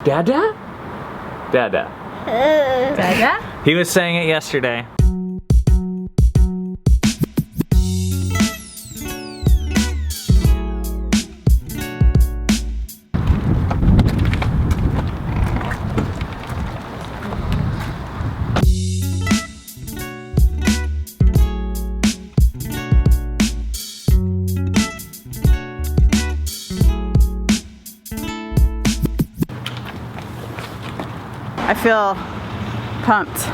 Dada? Dada. Dada? He was saying it yesterday. I feel pumped.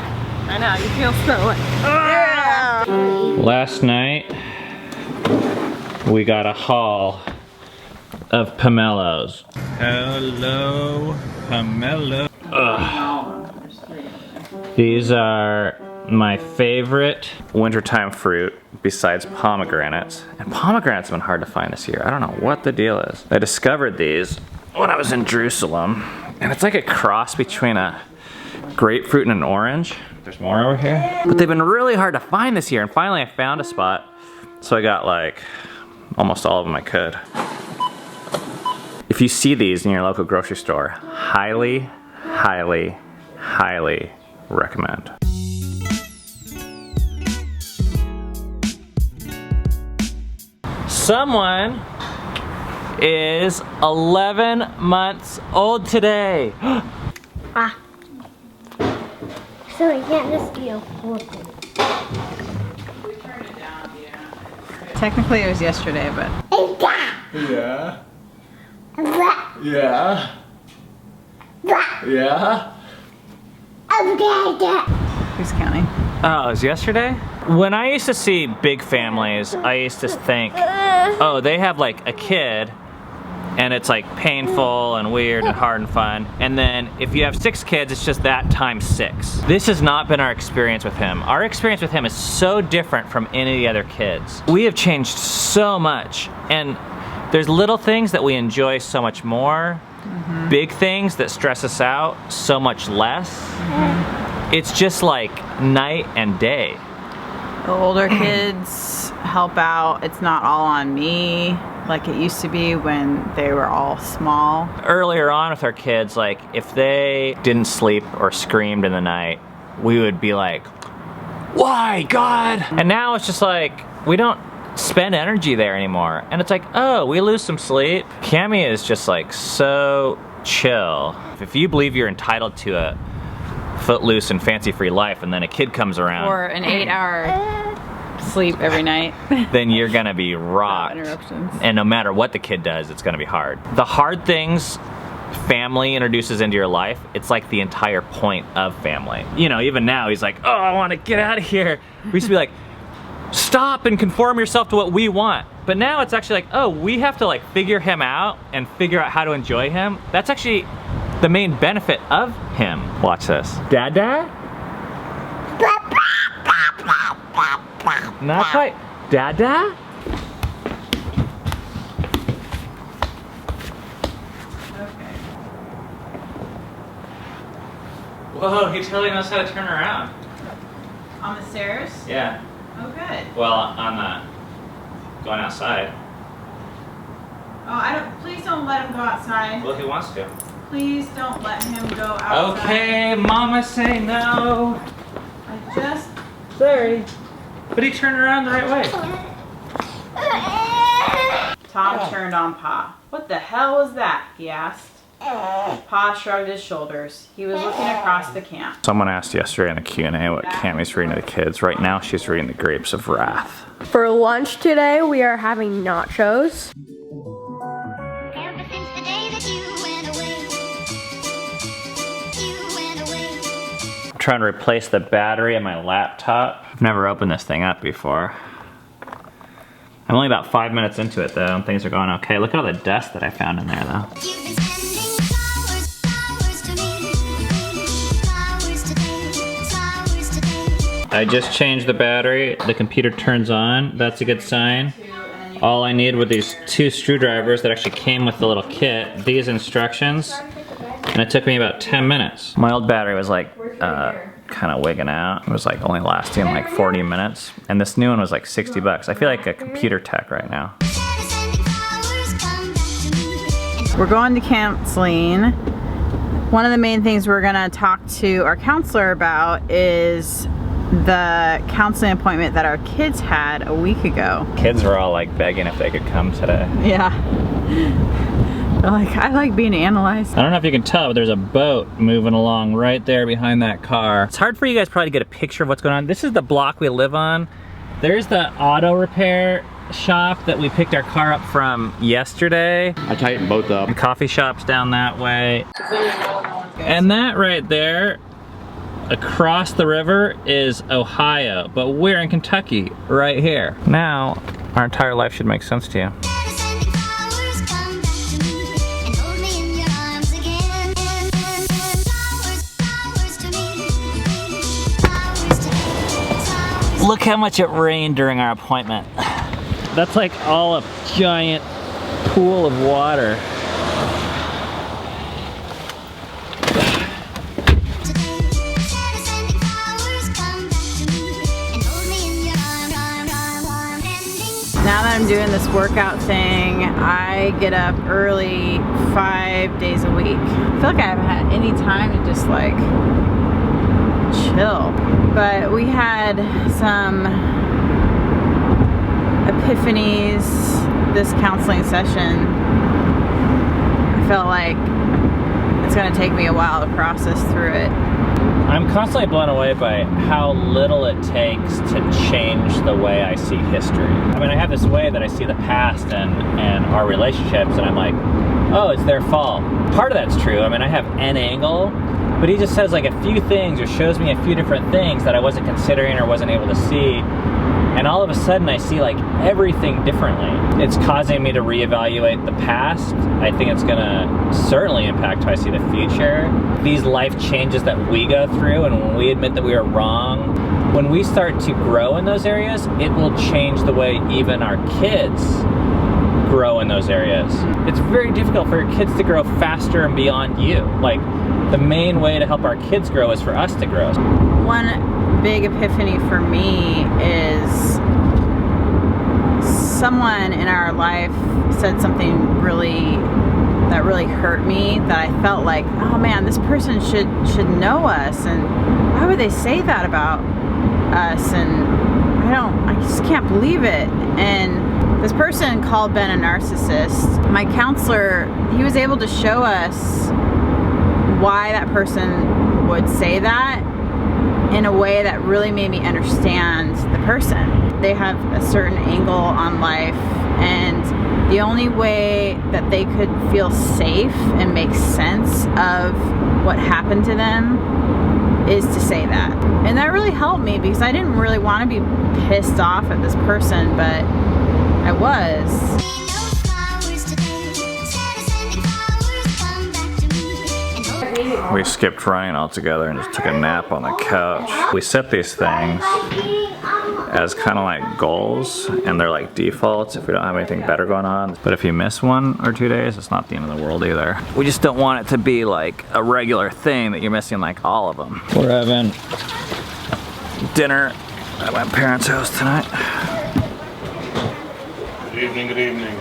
I know, you feel so like, Yeah. Last night, we got a haul of pomelos. Hello, pomelo. These are my favorite wintertime fruit besides pomegranates. And pomegranates have been hard to find this year. I don't know what the deal is. I discovered these when I was in Jerusalem. And it's like a cross between a grapefruit and an orange. There's more over here. But they've been really hard to find this year, and finally I found a spot. So I got like almost all of them I could. If you see these in your local grocery store, highly, highly, highly recommend. Someone is 11 months old today. Ah. So I can't just be a whooping. Technically it was yesterday, but. Yeah. Yeah. Yeah. Who's counting? Oh, it was yesterday? When I used to see big families, I used to think, oh, they have like a kid and it's like painful and weird and hard and fun. And then if you have 6 kids, it's just that times 6. This has not been our experience with him. Our experience with him is so different from any of the other kids. We have changed so much, and there's little things that we enjoy so much more, big things that stress us out so much less. It's just like night and day. The older kids help out. It's not all on me like it used to be when they were all small. Earlier on with our kids, like if they didn't sleep or screamed in the night, we would be like, why, God? And now it's just like, we don't spend energy there anymore. And it's like, oh, we lose some sleep. Kami is just like so chill. If you believe you're entitled to a footloose and fancy-free life, and then a kid comes around, Or an 8-hour sleep every night. then you're gonna be rocked. Interruptions. And no matter what the kid does, it's gonna be hard. The hard things family introduces into your life, it's like the entire point of family. You know, even now he's like, oh, I wanna get out of here. We used to be like, stop and conform yourself to what we want. But now it's actually like, oh, we have to like figure him out and figure out how to enjoy him. That's actually the main benefit of him. Watch this. Dada? Not quite. Dada? Okay. Whoa, he totally knows how to turn around. On the stairs? Yeah. Oh, good. Well, on the going outside. Oh, please don't let him go outside. Well, he wants to. Please don't let him go outside. Okay, Mama, say no. I just. Sorry. But he turned around the right way. Tom turned on Pa. What the hell was that? He asked. Pa shrugged his shoulders. He was looking across the camp. Someone asked yesterday in the Q&A what Kami's reading to the kids. Right now, she's reading The Grapes of Wrath. For lunch today, we are having nachos. Ever since the day that you went away, I'm trying to replace the battery in my laptop. I've never opened this thing up before. I'm only about 5 minutes into it though, and things are going okay. Look at all the dust that I found in there though. you've been sending flowers to me, flowers today. I just changed the battery. The computer turns on. That's a good sign. All I need were these 2 screwdrivers that actually came with the little kit, these instructions, and it took me about 10 minutes. My old battery was like kind of wigging out. It was like only lasting like 40 minutes, and this new one was like 60 bucks. I feel like a computer tech right now. We're going to Camp Celine. One of the main things we're gonna talk to our counselor about is the counseling appointment that our kids had a week ago. Kids were all like begging if they could come today. Yeah. They're like, I like being analyzed. I don't know if you can tell, but there's a boat moving along right there behind that car. It's hard for you guys probably to get a picture of what's going on. This is the block we live on. There's the auto repair shop that we picked our car up from yesterday. I tightened both up. The coffee shop's down that way. And that right there, across the river, is Ohio, but we're in Kentucky right here. Now, our entire life should make sense to you. Look how much it rained during our appointment. That's like all a giant pool of water. Now that I'm doing this workout thing, I get up early 5 days a week. I feel like I haven't had any time to just like chill. But we had some epiphanies this counseling session. I felt like it's gonna take me a while to process through it. I'm constantly blown away by how little it takes to change the way I see history. I mean, I have this way that I see the past and our relationships, and I'm like, oh, it's their fault. Part of that's true. I mean, I have an angle, but he just says like a few things or shows me a few different things that I wasn't considering or wasn't able to see. And all of a sudden I see like everything differently. It's causing me to reevaluate the past. I think it's gonna certainly impact how I see the future. These life changes that we go through, and when we admit that we are wrong, when we start to grow in those areas, it will change the way even our kids grow in those areas. It's very difficult for your kids to grow faster and beyond you. Like, the main way to help our kids grow is for us to grow. One big epiphany for me is someone in our life said something that really hurt me, that I felt like, oh man, this person should know us, and why would they say that about us? And I just can't believe it. And this person called Ben a narcissist. My counselor, he was able to show us why that person would say that in a way that really made me understand the person. They have a certain angle on life, and the only way that they could feel safe and make sense of what happened to them is to say that. And that really helped me, because I didn't really want to be pissed off at this person, but I was. We skipped running altogether and just took a nap on the couch. We set these things as kind of like goals, and they're like defaults if we don't have anything better going on. But if you miss 1 or 2 days, it's not the end of the world either. We just don't want it to be like a regular thing that you're missing like all of them. We're having dinner at my parents' house tonight. Good evening, good evening.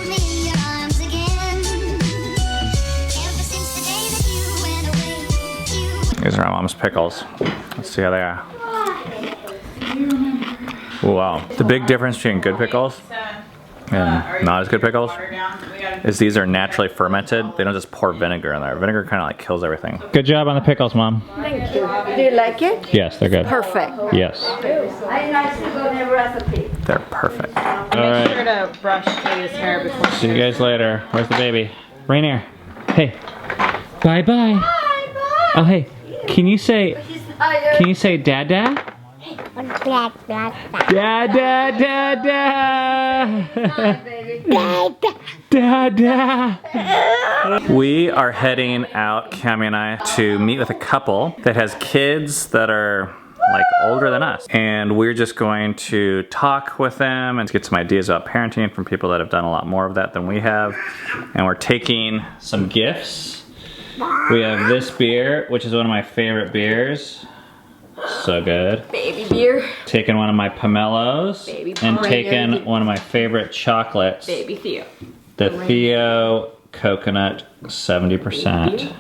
These are my mom's pickles. Let's see how they are. Wow. The big difference between good pickles and not as good pickles is these are naturally fermented. They don't just pour vinegar in there. Vinegar kind of like kills everything. Good job on the pickles, Mom. Thank you. Do you like it? Yes, they're good. Perfect. Yes. I like to go the recipe. They're perfect. All Make sure right. to brush Katie's hair before she See you guys later. Where's the baby? Rainier. Hey. Bye-bye. Oh, hey. Can you say Dada? Dada. We are heading out, Kami and I, to meet with a couple that has kids that are like older than us. And we're just going to talk with them and get some ideas about parenting from people that have done a lot more of that than we have. And we're taking some gifts. We have this beer, which is one of my favorite beers. So good. Baby beer. Taking one of my pomelos. Baby and pomelo. taking one of my favorite chocolates. Baby Theo. The Theo Coconut 70%.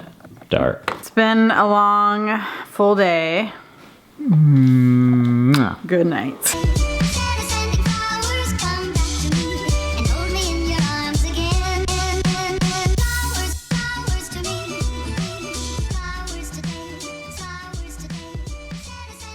dark. It's been a long, full day. Good night.